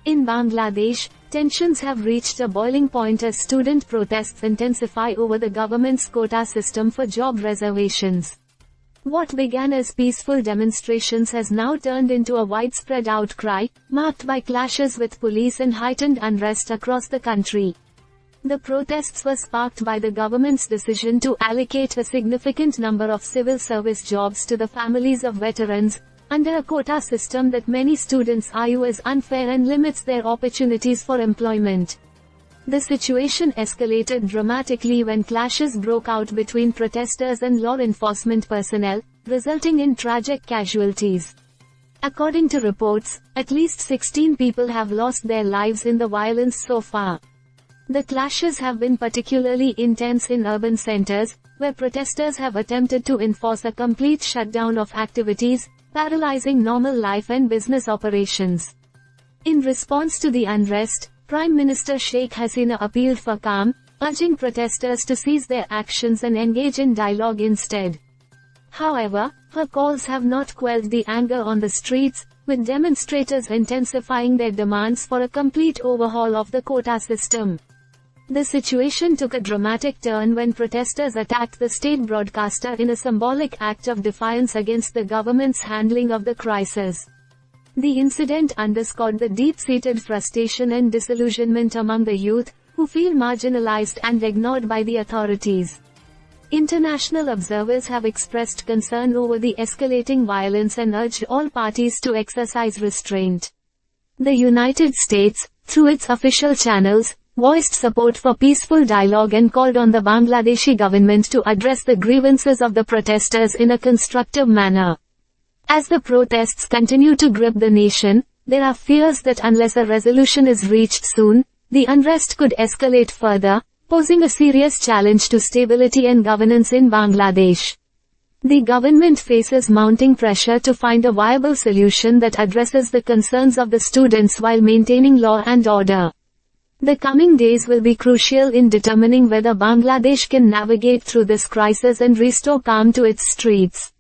In Bangladesh, tensions have reached a boiling point as student protests intensify over the government's quota system for job reservations. What began as peaceful demonstrations has now turned into a widespread outcry, marked by clashes with police and heightened unrest across the country. The protests were sparked by the government's decision to allocate a significant number of civil service jobs to the families of veterans, under a quota system that many students argue is unfair and limits their opportunities for employment. The situation escalated dramatically when clashes broke out between protesters and law enforcement personnel, resulting in tragic casualties. According to reports, at least 16 people have lost their lives in the violence so far. The clashes have been particularly intense in urban centers, where protesters have attempted to enforce a complete shutdown of activities, paralyzing normal life and business operations. In response to the unrest, Prime Minister Sheikh Hasina appealed for calm, urging protesters to cease their actions and engage in dialogue instead. However, her calls have not quelled the anger on the streets, with demonstrators intensifying their demands for a complete overhaul of the quota system. The situation took a dramatic turn when protesters attacked the state broadcaster in a symbolic act of defiance against the government's handling of the crisis. The incident underscored the deep-seated frustration and disillusionment among the youth, who feel marginalized and ignored by the authorities. International observers have expressed concern over the escalating violence and urged all parties to exercise restraint. The United States, through its official channels, voiced support for peaceful dialogue and called on the Bangladeshi government to address the grievances of the protesters in a constructive manner. As the protests continue to grip the nation, there are fears that unless a resolution is reached soon, the unrest could escalate further, posing a serious challenge to stability and governance in Bangladesh. The government faces mounting pressure to find a viable solution that addresses the concerns of the students while maintaining law and order. The coming days will be crucial in determining whether Bangladesh can navigate through this crisis and restore calm to its streets.